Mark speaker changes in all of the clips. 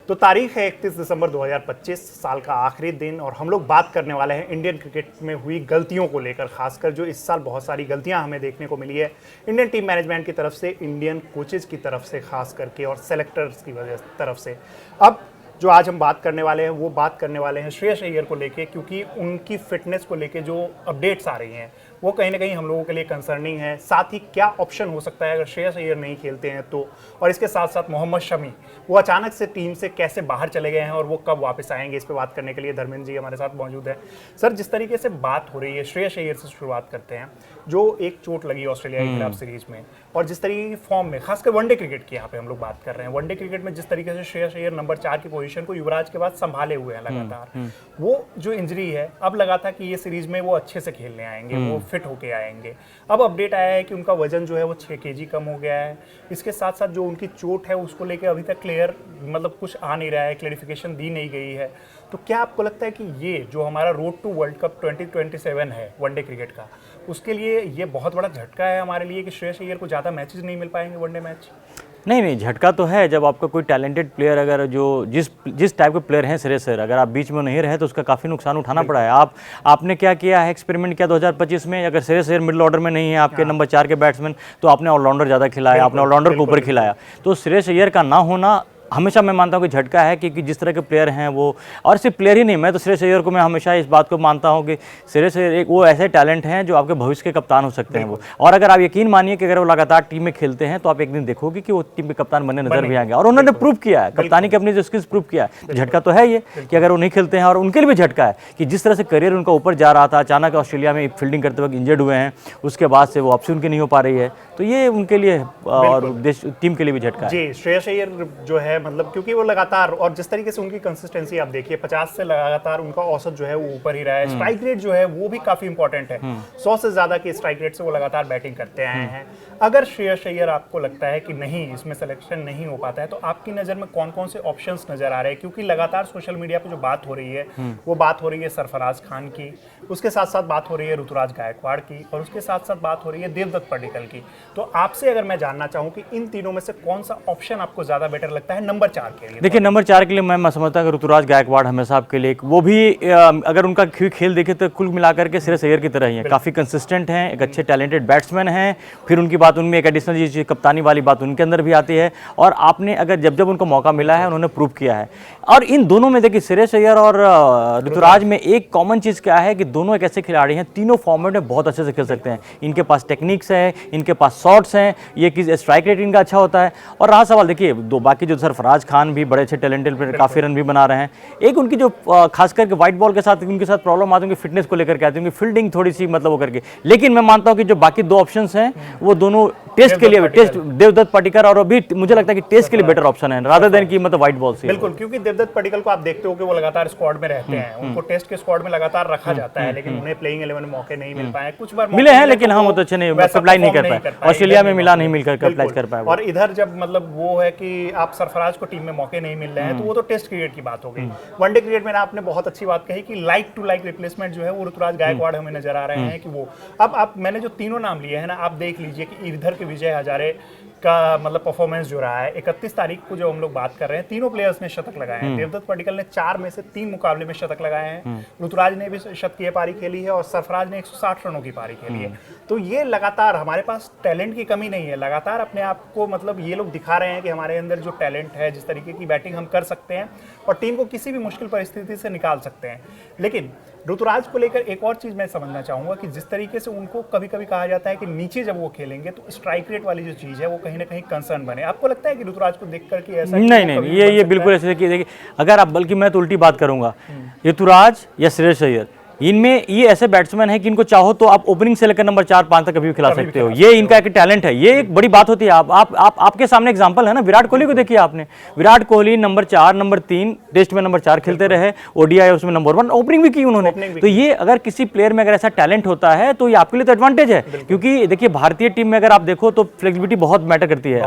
Speaker 1: तो तारीख है 31 दिसंबर 2025, साल का आखिरी दिन, और हम लोग बात करने वाले हैं इंडियन क्रिकेट में हुई गलतियों को लेकर, खासकर जो इस साल बहुत सारी गलतियां हमें देखने को मिली है इंडियन टीम मैनेजमेंट की तरफ से, इंडियन कोचेज की तरफ से खास करके, और सेलेक्टर्स की तरफ से। अब जो आज हम बात करने वाले हैं वो बात करने वाले हैं श्रेयस अय्यर को लेके, क्योंकि उनकी फिटनेस को लेके जो अपडेट्स आ रही हैं वो कहीं ना कहीं हम लोगों के लिए कंसर्निंग है। साथ ही क्या ऑप्शन हो सकता है अगर श्रेयस अय्यर नहीं खेलते हैं तो, और इसके साथ साथ मोहम्मद शमी वो अचानक से टीम से कैसे बाहर चले गए हैं और वो कब वापस आएंगे, इस पर बात करने के लिए धर्मेंद्र जी हमारे साथ मौजूद है। सर, जिस तरीके से बात हो रही है, श्रेयस अय्यर से शुरुआत करते हैं, जो एक चोट लगी ऑस्ट्रेलिया के खिलाफ सीरीज में, और जिस तरीके की फॉर्म में, खासकर वनडे क्रिकेट की यहाँ पे हम लोग बात कर रहे हैं, वनडे क्रिकेट में जिस तरीके से श्रेयस अय्यर नंबर 4 की पोजीशन को युवराज के बाद संभाले हुए हैं लगातार, वो जो इंजरी है, अब लगा था कि ये सीरीज में वो अच्छे से खेलने आएंगे, वो फिट होके आएंगे। अब अपडेट आया है कि उनका वजन जो है वो 6 kg कम हो गया है। इसके साथ साथ जो उनकी चोट है उसको लेके अभी तक क्लियर मतलब कुछ आ नहीं रहा है, क्लैरिफिकेशन दी नहीं गई है। तो क्या आपको लगता है कि ये जो हमारा रोड टू वर्ल्ड कप 2027 है वनडे क्रिकेट का, उसके लिए ये बहुत बड़ा झटका है हमारे लिए कि श्रेयस अय्यर को ज़्यादा मैचेस नहीं मिल पाएंगे वनडे मैच?
Speaker 2: नहीं, झटका तो है। जब आपका कोई टैलेंटेड प्लेयर, अगर जो जिस टाइप के प्लेयर हैं श्रेयस अय्यर, अगर आप बीच में नहीं रहे तो उसका काफ़ी नुकसान उठाना पड़ा है। आपने क्या किया है, एक्सपेरिमेंट किया 2025 में, अगर श्रेयस अय्यर मिडिल ऑर्डर में नहीं है, आपके नंबर 4 के बैट्समैन, तो आपने ऑलराउंडर ज़्यादा खिलाया, आपने ऑलराउंडर को ऊपर खिलाया। तो श्रेयस अय्यर का ना होना हमेशा मैं मानता हूँ कि झटका है, क्योंकि जिस तरह के प्लेयर हैं वो, और सिर्फ प्लेयर ही नहीं, मैं तो श्रेयस अय्यर को मैं हमेशा इस बात को मानता हूँ कि श्रेयस अय्यर एक वो ऐसे टैलेंट हैं जो आपके भविष्य के कप्तान हो सकते हैं वो। और अगर आप यकीन मानिए कि अगर वो लगातार टीम में खेलते हैं तो आप एक दिन देखोगे कि वो टीम के कप्तान बनने नजर भी आएंगे, और उन्होंने प्रूव किया है, कप्तानी की अपनी जो स्किल्स प्रूव किया है। झटका तो है ये कि अगर वो नहीं खेलते हैं, और उनके लिए भी झटका है कि जिस तरह से करियर उनका ऊपर जा रहा था, अचानक ऑस्ट्रेलिया में फील्डिंग करते वक्त इंजर्ड हुए हैं, उसके बाद से वो वापसी उनकी नहीं हो पा रही है, तो ये उनके लिए और देश टीम के लिए भी झटका है
Speaker 1: जी। श्रेयस अय्यर जो है, मतलब क्योंकि वो लगातार, और जिस तरीके से उनकी कंसिस्टेंसी आप देखिए, 50 से लगातार उनका औसत जो है वो ऊपर ही रहा है। स्ट्राइक रेट जो है वो भी काफी इंपॉर्टेंट है, 100 से ज्यादा की स्ट्राइक रेट से वो लगातार बैटिंग करते आए हैं। अगर श्रेयस अय्यर आपको लगता है कि नहीं, इसमें सिलेक्शन नहीं हो पाता है, तो आपकी नजर में कौन कौन से ऑप्शंस नजर आ रहे हैं? क्योंकि लगातार सोशल मीडिया पे जो बात हो रही है वो बात हो रही है सरफराज खान की, उसके साथ साथ बात हो रही है ऋतुराज गायकवाड़ की, और उसके साथ साथ बात हो रही है देवदत्त पडिक्कल की। तो आपसे अगर मैं जानना चाहूँ कि इन तीनों में से कौन सा ऑप्शन आपको ज्यादा बेटर लगता है नंबर 4 के लिए?
Speaker 2: देखिए, नंबर 4 के लिए मैं समझता हूँ कि ऋतुराज गायकवाड़ हमेशा आपके लिए, वो भी अगर उनका खेल देखे तो कुल मिलाकर के श्रेयस अय्यर की तरह ही है, काफ़ी कंसिस्टेंट हैं, एक अच्छे टैलेंटेड बैट्समैन हैं। फिर उनकी बात उनमें एक एडिशनल चीज़ कप्तानी वाली बात उनके अंदर भी आती है, और आपने अगर जब उनको मौका मिला है उन्होंने प्रूव किया है। और इन दोनों में देखिए, श्रेयस अय्यर और ऋतुराज में एक कॉमन चीज़ क्या है कि दोनों एक ऐसे खिलाड़ी हैं, तीनों फॉर्मेट में बहुत अच्छे से खेल सकते हैं। इनके पास टेक्निक्स है, इनके पास शॉट्स हैं, ये कि स्ट्राइक रेट इनका अच्छा होता है। और रहा सवाल, देखिए बाकी जो सरफराज खान भी बड़े अच्छे टैलेंटेड प्लेयर, काफ़ी रन भी बना रहे हैं। एक उनकी जो खास करके व्हाइट बॉल के साथ उनके साथ प्रॉब्लम आती है, उनकी फिटनेस को लेकर के आती है, उनकी फील्डिंग थोड़ी सी मतलब वो करके। लेकिन मैं मानता हूं कि जो बाकी दो ऑप्शंस हैं वो दोनों टेस्ट के लिए, टेस्ट देवदत्त पडिक्कल, और अभी मुझे लगता है कि टेस्ट के लिए बेटर ऑप्शन है रादर देन की मतलब व्हाइट बॉल से।
Speaker 1: बिल्कुल, क्योंकि देवदत्त पडिक्कल को आप देखते हो कि वो लगातार स्क्वाड में रहते हैं, उनको टेस्ट के स्क्वाड में लगातार रखा जाता है, लेकिन उन्हें प्लेइंग 11 में मौके नहीं मिल पाए। कुछ बार
Speaker 2: मिले हैं, लेकिन हम तो अच्छे नहीं सप्लाई नहीं कर पाए, ऑस्ट्रेलिया में मिला नहीं मिलकर अप्लाई कर पाए।
Speaker 1: और इधर जब मतलब वो है कि आप सरफराज को टीम में मौके नहीं मिल रहे हैं, तो वो तो टेस्ट क्रिकेट की बात हो गई। वनडे क्रिकेट में आपने बहुत अच्छी बात कही कि लाइक टू लाइक रिप्लेसमेंट जो है वो ऋतुराज गायकवाड़ हमें नजर आ रहे हैं कि वो। अब आप, मैंने जो तीनों नाम लिए हैं ना, आप देख लीजिए कि इधर के विजय हजारे का मतलब परफॉर्मेंस जो रहा है, 31 तारीख को जो हम लोग बात कर रहे हैं, तीनों प्लेयर्स ने शतक लगाए हैं। देवदत्त पडिक्कल ने 4 में से 3 मुकाबले में शतक लगाए हैं, ऋतुराज ने भी शतकीय पारी खेली है, और सरफराज ने 160 रनों की पारी खेली है। तो ये लगातार, हमारे पास टैलेंट की कमी नहीं है, लगातार अपने आप को मतलब ये लोग दिखा रहे हैं कि हमारे अंदर जो टैलेंट है, जिस तरीके की बैटिंग हम कर सकते हैं और टीम को किसी भी मुश्किल परिस्थिति से निकाल सकते हैं। लेकिन ऋतुराज को लेकर एक और चीज मैं समझना चाहूंगा कि जिस तरीके से उनको कभी कभी कहा जाता है कि नीचे जब वो खेलेंगे तो स्ट्राइक रेट वाली जो चीज है वो कहीं ना कहीं कंसर्न बने। आपको लगता है कि ऋतुराज को देख करके ऐसा?
Speaker 2: नहीं, ये बिल्कुल ऐसे देखिए, अगर आप, बल्कि मैं तो उल्टी बात करूंगा, ऋतुराज या श्रेयस अय्यर, इनमें ये ऐसे बैट्समैन हैं कि इनको चाहो तो आप ओपनिंग से लेकर नंबर 4-5 तक कभी भी खिला सकते हो। ये इनका एक टैलेंट है, ये एक बड़ी बात होती है। आपके सामने एग्जांपल है ना, विराट कोहली को देखिए आपने, Virat Kohli number 4, number 3 test में नंबर 4 खेलते रहे, ओडीआई उसमें नंबर 1 ओपनिंग भी की उन्होंने। तो ये अगर किसी प्लेयर में अगर ऐसा टैलेंट होता है तो ये आपके लिए तो एडवांटेज है, क्योंकि देखिए भारतीय टीम में अगर आप देखो तो फ्लेक्सिबिलिटी बहुत मैटर करती है।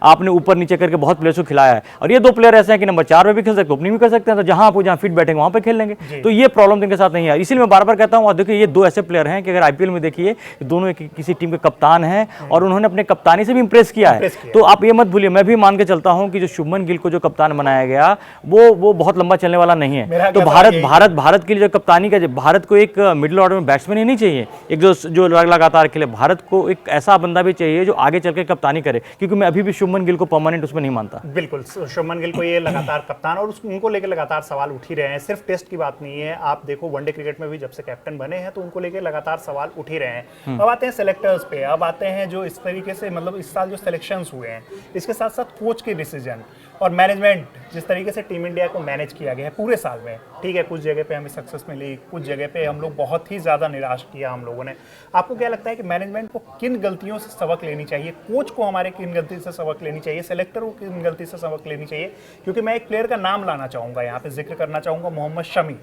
Speaker 2: आपने ऊपर नीचे करके बहुत प्लेयर्स को खिलाया है, और ये 2 प्लेयर ऐसे हैं कि नंबर 4 में भी खेल सकते, ओपनिंग भी कर सकते हैं, तो जहां आप जहां फिट बैठेंगे वहां पर खेल लेंगे। तो ये प्रॉब्लम इनके साथ नहीं है। इसीलिए मैं बार बार कहता हूँ, और देखिए ये दो ऐसे प्लेयर हैं कि अगर आईपीएल में देखिए दोनों किसी टीम के कप्तान हैं और उन्होंने अपने कप्तानी से भी इंप्रेस किया है। तो आप ये मत भूलिए, मैं भी मान के चलता हूँ कि जो शुभमन गिल को जो कप्तान बनाया गया वो बहुत लंबा चलने वाला नहीं है। तो भारत के लिए जो कप्तानी का, भारत को एक मिडिल ऑर्डर में बैट्समैन ही नहीं चाहिए एक जो लगातार खेले, भारत को एक ऐसा बंदा भी चाहिए जो आगे चल के कप्तानी करे, क्योंकि मैं अभी भी शुभमन गिल को परमानेंट उसमें नहीं मानता।
Speaker 1: बिल्कुल, शुभमन गिल को ये लगातार कप्तान और उनको लेकर लगातार सवाल उठ ही रहे हैं। सिर्फ टेस्ट की बात नहीं है, आप देखो वनडे क्रिकेट में भी जब से कैप्टन बने हैं तो उनको लेकर लगातार सवाल उठ ही रहे हैं। अब आते हैं सेलेक्टर्स पे, अब आते हैं जो इस तरीके से मतलब इस साल जो सिलेक्शंस हुए हैं, इसके साथ साथ कोच के डिसीजन और मैनेजमेंट, जिस तरीके से टीम इंडिया को मैनेज किया गया है पूरे साल में। ठीक है, कुछ जगह पे हमें सक्सेस मिली, कुछ जगह पे हम लोग बहुत ही ज़्यादा निराश किया हम लोगों ने। आपको क्या लगता है कि मैनेजमेंट को किन गलतियों से सबक लेनी चाहिए, कोच को हमारे किन गलती से सबक लेनी चाहिए, सेलेक्टर को किन गलती से सबक लेनी चाहिए? क्योंकि मैं एक प्लेयर का नाम लाना चाहूँगा, यहाँ पे जिक्र करना चाहूँगा, मोहम्मद शमी।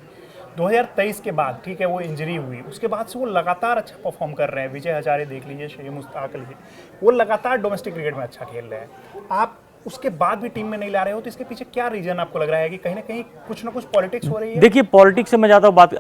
Speaker 1: 2023 के बाद, ठीक है, वो इंजरी हुई, उसके बाद से वो लगातार अच्छा परफॉर्म कर रहे हैं। विजय हजारे देख लीजिए, शहीद मुश्ताक अली, वो लगातार डोमेस्टिक क्रिकेट में अच्छा खेल रहे हैं। आप उसके बाद भी टीम में नहीं ला रहे हो, तो इसके पीछे क्या रीजन आपको लग रहा है कि कहीं ना कहीं कुछ ना कुछ पॉलिटिक्स हो रही है?
Speaker 2: देखिए, पॉलिटिक्स से मैं जाता हूँ बात,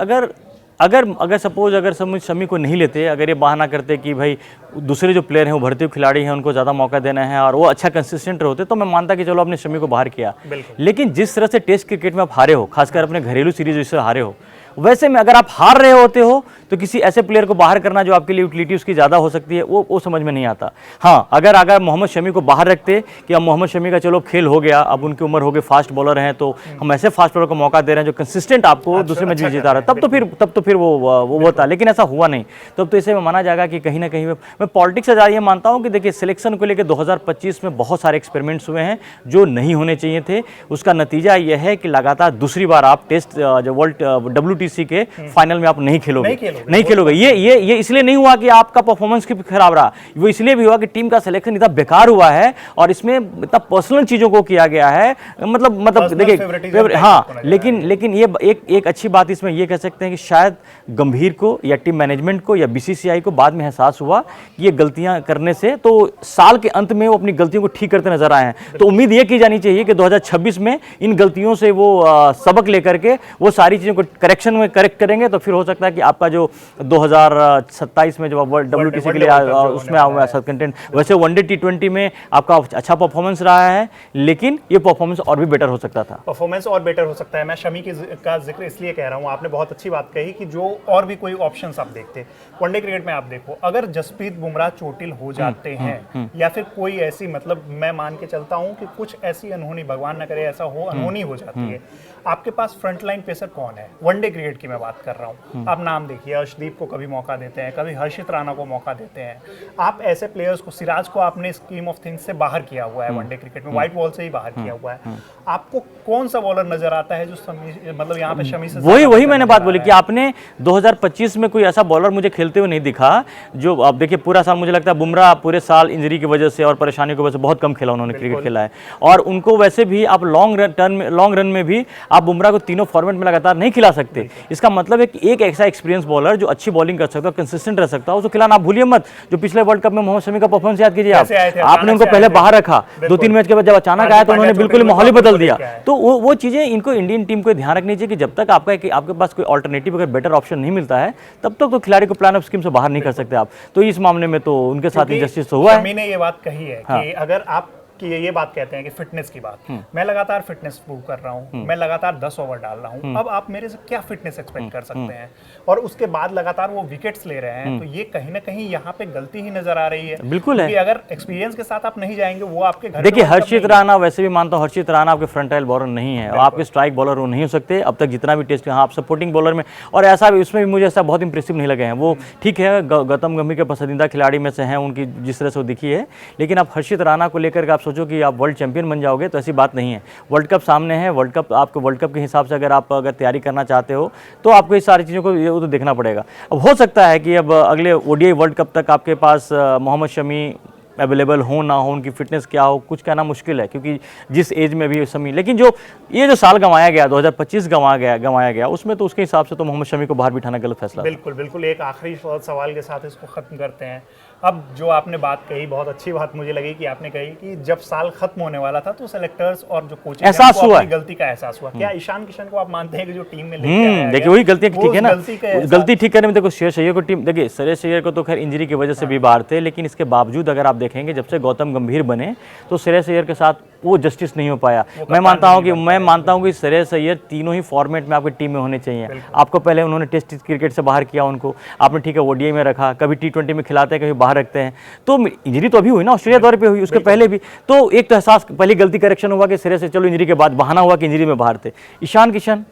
Speaker 2: अगर सपोज अगर शमी को नहीं लेते, अगर ये बहाना करते कि भाई दूसरे जो प्लेयर हैं वो भर्ती खिलाड़ी हैं, उनको ज़्यादा मौका देना है और वो अच्छा कंसिस्टेंट होते, तो मैं मानता कि चलो आपने शमी को बाहर किया। लेकिन जिस तरह से टेस्ट क्रिकेट में आप हारे हो, खासकर अपने घरेलू सीरीज जिससे हारे हो, वैसे में अगर आप हार रहे होते हो तो किसी ऐसे प्लेयर को बाहर करना जो आपके लिए यूटिलिटी उसकी ज़्यादा हो सकती है, वो समझ में नहीं आता। हाँ, अगर मोहम्मद शमी को बाहर रखते कि अब मोहम्मद शमी का चलो खेल हो गया, अब उनकी उम्र हो गई, फास्ट बॉलर हैं, तो हम ऐसे फास्ट बॉलर को मौका दे रहे हैं जो कंसिस्टेंट आपको दूसरे मैच भी जिता रहा है, तब तो फिर वो होता। लेकिन ऐसा हुआ नहीं। तब तो इसे माना जाएगा कि कहीं ना कहीं मैं पॉलिटिक्स से ज़्यादा ये मानता हूँ कि देखिए सिलेक्शन को लेकर 2025 में बहुत सारे एक्सपेरिमेंट्स हुए हैं जो नहीं होने चाहिए थे। उसका नतीजा यह है कि लगातार दूसरी बार आप टेस्ट जो वर्ल्ड WTC के फाइनल में आप नहीं खेलोगे। ये इसलिए नहीं हुआ कि आपका परफॉर्मेंस खराब रहा, वो इसलिए भी हुआ कि टीम का सिलेक्शन इतना बेकार हुआ है और इसमें इतना पर्सनल चीजों को किया गया है। मतलब देखिए, हाँ, लेकिन ये एक अच्छी बात इसमें ये कह सकते हैं कि शायद गंभीर को या टीम मैनेजमेंट को या BCCI को बाद में एहसास हुआ कि ये गलतियां करने से, तो साल के अंत में वो अपनी गलतियों को ठीक करते नजर आए हैं। तो उम्मीद ये की जानी चाहिए कि 2026 में इन गलतियों से वो सबक लेकर के वो सारी चीजों को करेक्शन में करेक्ट करेंगे, तो फिर हो सकता है कि आपका जो 2027 में जब वर्ल्ड WTC के लिए उसमें आओगे सब कंटेंट। वैसे वनडे T20 में आपका अच्छा परफॉर्मेंस रहा है, लेकिन ये परफॉर्मेंस और भी बेटर हो सकता था।
Speaker 1: परफॉर्मेंस और बेटर हो सकता है। मैं शमी का जिक्र इसलिए कह रहा हूँ, आपने बहुत अच्छी बात कही कि जो और भी कोई ऑप्शंस आप देखते वनडे क्रिकेट में, आप देखो अगर जसप्रीत बुमराह चोटिल हो जाते हैं या फिर कोई ऐसी, मतलब मैं मान के चलता हूँ कि कुछ ऐसी अनहोनी, भगवान न करे ऐसा हो, अनहोनी हो जाती है, आपके पास फ्रंटलाइन पेसर कौन है? वनडे क्रिकेट की मैं बात कर रहा हूँ। आप नाम देखिए, अर्शदीप को कभी मौका देते हैं, कभी हर्षित राणा को मौका देते हैं। आप ऐसे प्लेयर्स को, सिराज को आपने स्कीम ऑफ थिंग्स से बाहर किया हुआ है वनडे क्रिकेट में, व्हाइट बॉल से ही बाहर किया हुआ है। आपको कौन सा बॉलर नजर आता है जो मतलब यहाँ पे शमी से
Speaker 2: वही मैंने बात बोली कि आपने 2025 में कोई ऐसा बॉलर मुझे खेलते हुए नहीं दिखा जो, आप देखिए पूरा साल मुझे लगता है बुमराह पूरे साल इंजरी की वजह से और परेशानी की वजह से बहुत कम खेला उन्होंने, क्रिकेट खेला है। और उनको वैसे भी आप लॉन्ग रन में भी आप बुमराह को तीनों फॉर्मेट में लगातार नहीं खिला सकते। इसका मतलब है कि एक ऐसा एक्सपीरियंस बॉलर जो अच्छी बॉलिंग कर सकता है, कंसिस्टेंट रह सकता है, उसको खिलाना। आप भूलिए मत, जो पिछले वर्ल्ड कप में मोहम्मद शमी का परफॉर्मेंस याद कीजिए, आपने उनको पहले बाहर रखा, 2-3 मैच के बाद जब अचानक आया तो उन्होंने बिल्कुल माहौल ही बदल दिया। तो वो चीजें इनको इंडियन टीम को ध्यान रखनी चाहिए कि जब तक आपके पास कोई ऑल्टरनेटिव अगर बेटर ऑप्शन नहीं मिलता है, तब तक तो खिलाड़ी को प्लान ऑफ स्कीम से बाहर नहीं कर सकते आप। तो इस मामले में तो उनके साथ इंजस्टिस हुआ है।
Speaker 1: मैंने ये बात कही है कि अगर आप कि ये बात कहते हैं कि फिटनेस की बात, मैं लगातार फिटनेस प्रूव कर रहा हूँ, मैं लगातार 10 ओवर डाल रहा हूँ, अब आप मेरे से क्या फिटनेस एक्सपेक्ट कर सकते हैं? और उसके बाद लगातार वो विकेट्स ले रहे हैं, तो ये कहीं ना कहीं यहाँ पे गलती ही नजर आ रही है।
Speaker 2: बिल्कुल है,
Speaker 1: अगर एक्सपीरियंस के साथ आप नहीं जाएंगे, वो आपके घर।
Speaker 2: देखिए हर्षित राणा, वैसे भी मानता हूँ हर्षित राणा आपके फ्रंटाइल बॉलर नहीं है, आपके स्ट्राइक बॉलर वो नहीं हो सकते अब तक जितना भी टेस्ट। हाँ, आप सपोर्टिंग बॉलर में, और ऐसा भी उसमें भी मुझे ऐसा बहुत इंप्रेसिव नहीं लगे हैं वो। ठीक है, गौतम गंभीर के पसंदीदा खिलाड़ी में से हैं, उनकी जिस तरह से वो दिखी है, लेकिन आप हर्षित राणा को लेकर आप सोचो कि आप वर्ल्ड चैंपियन बन जाओगे, तो ऐसी बात नहीं है। वर्ल्ड कप सामने है, वर्ल्ड कप के हिसाब से अगर तैयारी करना चाहते हो तो आपको इस सारी चीज़ों को तो देखना पड़ेगा। अब हो सकता है कि अब अगले ODI वर्ल्ड कप तक आपके पास मोहम्मद शमी अवेलेबल हो ना हो, उनकी फिटनेस क्या हो, कुछ कहना मुश्किल है, क्योंकि जिस एज में भी शमी। लेकिन जो साल गंवाया गया, 2025 गंवाया गया, उसमें तो उसके हिसाब से तो मोहम्मद शमी को बाहर बिठाना गलत फैसला।
Speaker 1: बिल्कुल, एक आखिरी सवाल के साथ इसको खत्म करते हैं। अब जो आपने बात कही, बहुत अच्छी बात मुझे लगी कि आपने कही कि जब साल खत्म होने वाला था तो सेलेक्टर्स और जो कोचिंग
Speaker 2: एहसास हुआ,
Speaker 1: गलती का एहसास हुआ। क्या ईशान किशन को आप मानते हैं कि जो टीम में लेके आया
Speaker 2: देखिए
Speaker 1: गया,
Speaker 2: वही गलतियां ठीक है ना, गलती ठीक करने में देखो श्रेयस अय्यर को टीम, देखिए श्रेयस अय्यर को तो खैर इंजरी की वजह से भी बाहर थे, लेकिन इसके बावजूद अगर आप देखेंगे जब से गौतम गंभीर बने तो श्रेयस अय्यर के साथ वो जस्टिस नहीं हो पाया। मैं मानता हूं कि श्रेयस अय्यर तीनों ही फॉर्मेट में आपकी टीम में होने चाहिए। आपको पहले उन्होंने टेस्ट क्रिकेट से बाहर किया, उनको आपने ठीक है ओडीआई में रखा, कभी टी20 में खिलाते हैं, कभी बाहर रखते हैं। तो इंजरी तो अभी हुई ना, ऑस्ट्रेलिया दौरे पे हुई, उसके पहले भी तो एक तो एहसास, पहली गलती करेक्शन हुआ कि श्रेयस अय्यर, चलो इंजरी के बाद बहाना हुआ कि इंजरी में बाहर थे। ईशान किशन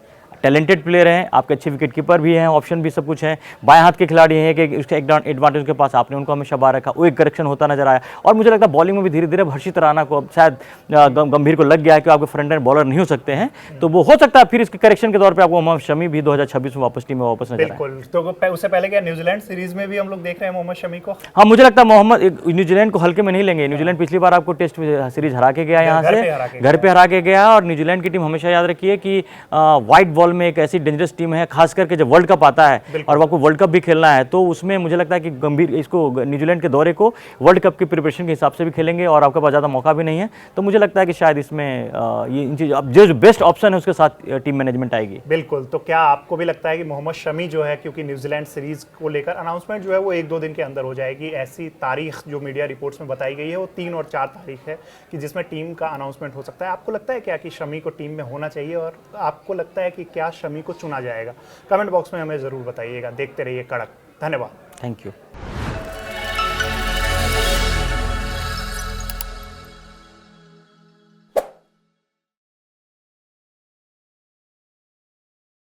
Speaker 2: टैलेंटेड प्लेयर हैं, आपके अच्छे विकेट कीपर भी हैं, ऑप्शन भी सब कुछ है, बाएं हाथ के खिलाड़ी हैं कि उसका एक एडवांटेज के पास, आपने उनको हमेशा बाहर रखा, वो एक करेक्शन होता नजर आया। और मुझे लगता है बॉलिंग में भी धीरे धीरे हर्षित राणा को अब शायद गंभीर को लग गया है कि आपके फ्रंट एंड बॉलर नहीं हो सकते हैं, तो वो हो सकता है फिर इसके करेक्शन के तौर पर आपको मोहम्मद शमी भी 2026 में वापस टीम में वापस नजर आए।
Speaker 1: बिल्कुल, तो उससे पहले क्या न्यूजीलैंड सीरीज में भी हम लोग देख रहे हैं मोहम्मद शमी को?
Speaker 2: हाँ, मुझे लगता है न्यूजीलैंड को हल्के में नहीं लेंगे। न्यूजीलैंड पिछली बार आपको टेस्ट सीरीज हरा के गया, यहाँ से घर पे हरा के गया, और न्यूजीलैंड की टीम हमेशा याद रखिए कि व्हाइट बॉल में एक ऐसी डेंजरस टीम है, खास करके जब वर्ल्ड कप आता है और आपको वर्ल्ड कप भी खेलना है, तो उसमें मुझे लगता है कि गंभीर इसको न्यूजीलैंड के दौरे को वर्ल्ड कप की प्रिपरेशन के हिसाब से भी खेलेंगे, और आपके पास ज़्यादा मौका भी नहीं है, तो मुझे लगता है कि शायद इसमें ये इन चीज़, अब जो बेस्ट ऑप्शन है उसके साथ टीम मैनेजमेंट आएगी।
Speaker 1: बिल्कुल, तो क्या आपको भी लगता है कि मोहम्मद शमी जो है, क्योंकि न्यूजीलैंड सीरीज को लेकर अनाउंसमेंट जो है वो 1-2 दिन के अंदर हो जाएगी, ऐसी तारीख जो मीडिया रिपोर्ट्स में बताई गई है वो 3 और 4 तारीख है कि जिसमें टीम का अनाउंसमेंट हो सकता है। आपको लगता है क्या कि शमी को टीम में होना चाहिए, और आपको लगता है कि क्या शमी को चुना जाएगा? कमेंट बॉक्स में हमें ज़रूर बताइएगा। देखते रहिए कड़क। धन्यवाद।
Speaker 2: Thank you.